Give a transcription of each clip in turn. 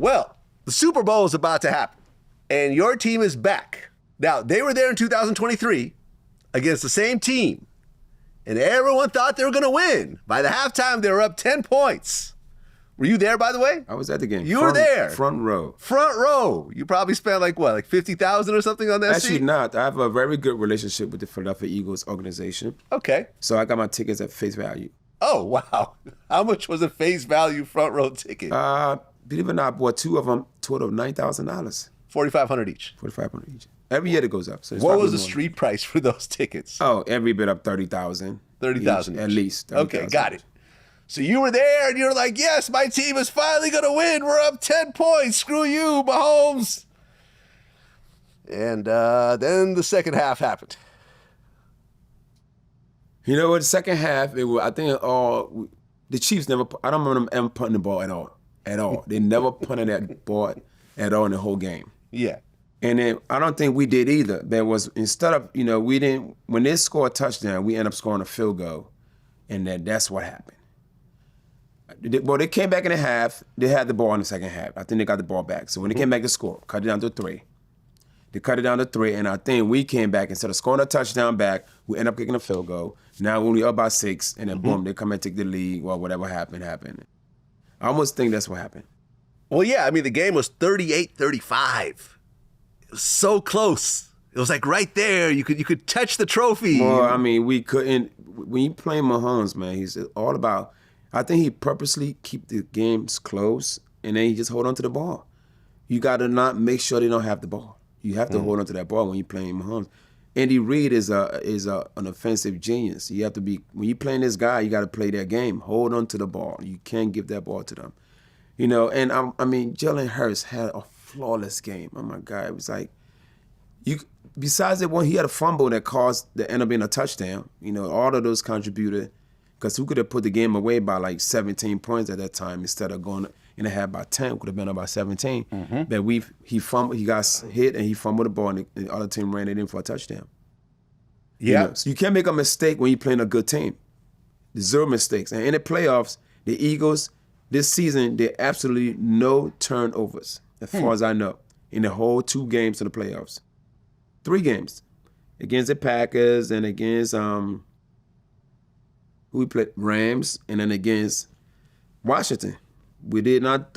Well, the Super Bowl is about to happen, and your team is back. Now, they were there in 2023 against the same team, and everyone thought they were going to win. By the halftime, they were up 10 points. Were you there, by the way? I was at the game. You were there. Front row. Front row. You probably spent like $50,000 or something on that seat? Actually not. I have a very good relationship with the Philadelphia Eagles organization. Okay. So I got my tickets at face value. Oh, wow. How much was a face value front row ticket? Believe it or not, I bought 2 of them, total of $9,000. $4,500 each. $4,500 each. Every year it goes up. So what was the street price for those tickets? Oh, every bit up $30,000. $30,000 at least. 30, okay, got it. So you were there and you're like, yes, my team is finally going to win. We're up 10 points. Screw you, Mahomes. And then the second half happened. You know what? The second half, I think the Chiefs never, I don't remember them ever punting the ball at all. At all. They never punted that ball at all in the whole game. Yeah. And then I don't think we did either. There was, instead of, we didn't, when they scored a touchdown, we ended up scoring a field goal. And that's what happened. Well, they came back in the half. They had the ball in the second half. I think they got the ball back. So when they came back to score, cut it down to 3. They cut it down to 3, and I think we came back. Instead of scoring a touchdown back, we end up kicking a field goal. Now we're only up by 6, and then boom, they come and take the lead. Well, whatever happened. I almost think that's what happened. Well, yeah, I mean, the game was 38-35. It was so close. It was like right there. You could touch the trophy. Well, I mean, we couldn't. When you play Mahomes, man, he's all about. I think he purposely keep the games close, and then he just hold on to the ball. You got to not make sure they don't have the ball. You have to hold on to that ball when you're playing Mahomes. Andy Reid is an offensive genius. You have to be, when you're playing this guy, you got to play their game. Hold on to the ball. You can't give that ball to them. And I mean, Jalen Hurts had a flawless game. Oh my God, it was like, besides that one, he had a fumble that ended up being a touchdown. All of those contributed. Because who could have put the game away by like 17 points at that time instead of going in a half by 10? Could have been about 17. But he fumbled, he got hit, and he fumbled the ball, and the other team ran it in for a touchdown. Yeah. So you can't make a mistake when you're playing a good team. There's 0 mistakes. And in the playoffs, the Eagles, this season, there are absolutely no turnovers, as far as I know, in the whole 2 games of the playoffs. 3 games. Against the Packers and against we played Rams, and then against Washington. You don't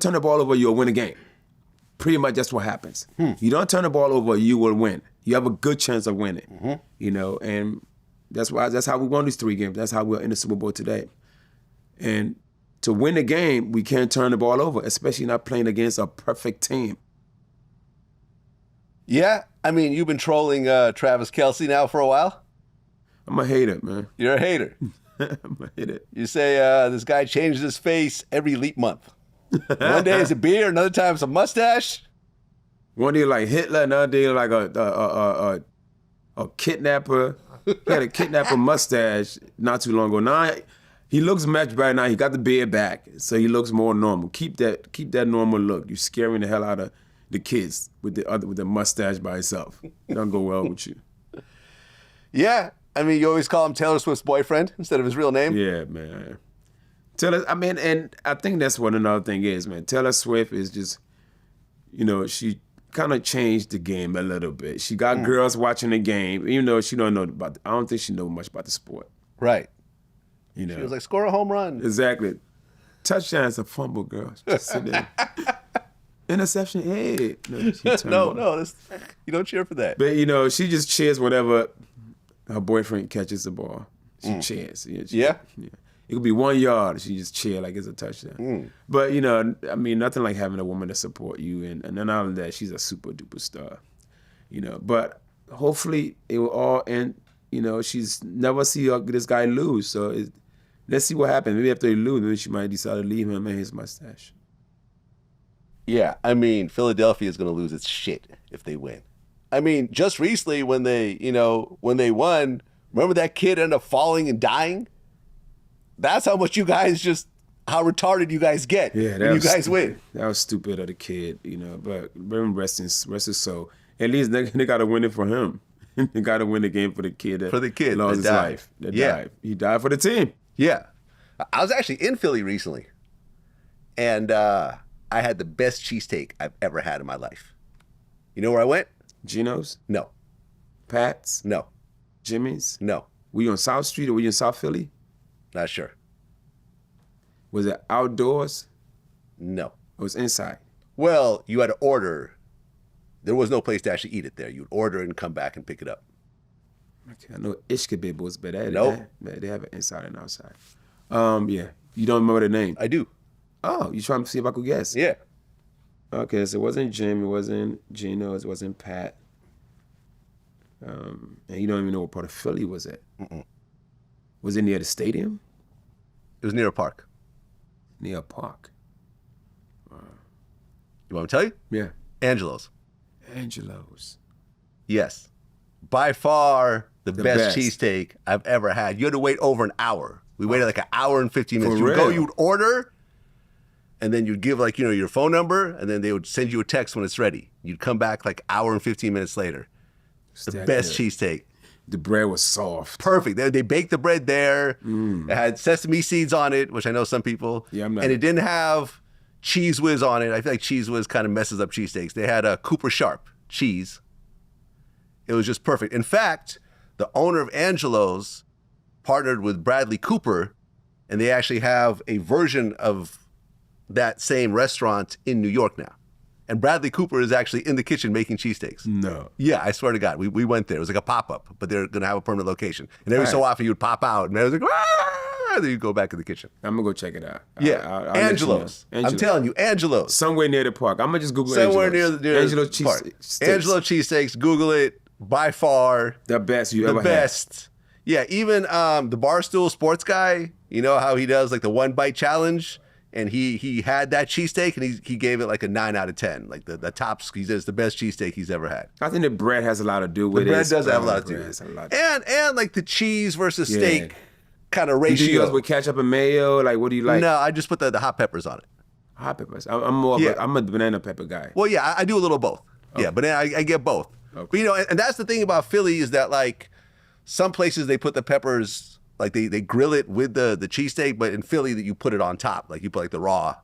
turn the ball over, you'll win a game. Pretty much that's what happens. You don't turn the ball over, you will win. You have a good chance of winning. And that's how we won these 3 games. That's how we're in the Super Bowl today. And to win a game, we can't turn the ball over, especially not playing against a perfect team. Yeah, I mean, you've been trolling Travis Kelce now for a while. I'm a hater, man. You're a hater. I'm a hater. You say this guy changes his face every leap month. One day it's a beard, another time it's a mustache. One day like Hitler, another day like a kidnapper. He had a kidnapper mustache not too long ago. Now he looks much better now. He got the beard back, so he looks more normal. Keep that normal look. You're scaring the hell out of the kids with the mustache by itself. It don't go well with you. Yeah. I mean, you always call him Taylor Swift's boyfriend instead of his real name. Yeah, man. And I think that's what another thing is, man. Taylor Swift is just, she kind of changed the game a little bit. She got girls watching the game, even though she don't know I don't think she knows much about the sport. Right. She was like, score a home run. Exactly. Touchdown's a fumble, girl. Just sit there. Interception, hey. No, you don't cheer for that. But, she just cheers whatever her boyfriend catches the ball. She cheers. Yeah. It could be 1 yard. She just cheer like it's a touchdown. But, nothing like having a woman to support you. And then not only that, she's a super duper star. But hopefully it will all end. She's never see this guy lose. So let's see what happens. Maybe after he lose, maybe she might decide to leave him and his mustache. Yeah, I mean, Philadelphia is going to lose its shit if they win. I mean, just recently when they won, remember that kid ended up falling and dying? That's how much how retarded you guys get when you guys win. That was stupid of the kid, but rest his soul. At least they got to win it for him. They got to win the game for the kid that lost his life. That died. He died for the team. Yeah. I was actually in Philly recently. and I had the best cheesesteak I've ever had in my life. You know where I went? Geno's? No. Pat's? No. Jimmy's? No. Were you on South Street or were you in South Philly? Not sure. Was it outdoors? No. It was inside. Well, you had to order. There was no place to actually eat it there. You'd order and come back and pick it up. Okay, I know Ishkabib was, but Nope. they have it inside and outside. Yeah. You don't remember the name? I do. Oh, you trying to see if I could guess? Yeah. Okay, so it wasn't Jim, it wasn't Geno's, it wasn't Pat. And you don't even know what part of Philly was it. Was it near the stadium? It was near a park. Near a park. You want me to tell you? Yeah. Angelo's. Angelo's. Yes. By far the best best. cheesesteak I've ever had. You had to wait over an hour. We waited like an hour and 15 minutes. For You'd go, real? you'd order, and then you'd give like, your phone number, and then they would send you a text when it's ready. You'd come back like hour and 15 minutes later. The that best good? cheesesteak. The bread was soft. Perfect. They baked the bread there. It had sesame seeds on it, which I know some people. Yeah, I'm not- And it didn't have cheese whiz on it. I feel like cheese whiz kind of messes up cheesesteaks. They had a Cooper Sharp cheese. It was just perfect. In fact, the owner of Angelo's partnered with Bradley Cooper, and they actually have a version of that same restaurant in New York now. And Bradley Cooper is actually in the kitchen making cheesesteaks. No. Yeah, I swear to God, we went there. It was like a pop-up, but they're going to have a permanent location. And every so Right. often you would pop out, and I was like, ah! Then you go back in the kitchen. I'm gonna go check it out. Yeah, I'll let you know. Angelo's. I'm telling you, Angelo's. Somewhere near the park. I'm gonna just Google Somewhere Angelo's. near Angelo's the park. cheesesteaks. Angelo cheesesteaks. Google it. By far The best you the ever best. Yeah, even the Barstool Sports guy. You know how he does like the 1-bite challenge, and he had that cheesesteak, and he gave it like a 9 out of 10. Like the top. He says the best cheesesteak he's ever had. had. I think the bread has a lot to do with The it. bread does have a lot to do Bread with has a it. lot. And like the cheese versus Yeah. steak kind of Do you ratio. guys with ketchup and mayo? Like, what do you like? No, I just put the hot peppers on it. Hot peppers. I'm more of Yeah. I'm a banana pepper guy. Well, yeah, I do a little both. Yeah, but then I get both. Okay. But and that's the thing about Philly is that like some places they put the peppers like they grill it with the cheesesteak, but in Philly that you put it on top, like you put like the raw,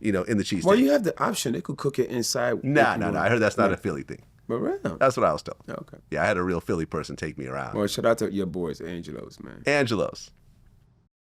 in the cheesesteak. Well, you have the option. They could cook it inside. No. if you want. I heard that's not a Philly thing. But around. That's what I was told. Okay. Yeah, I had a real Philly person take me around. Well, shout out to your boys, Angelo's, man. Angelo's.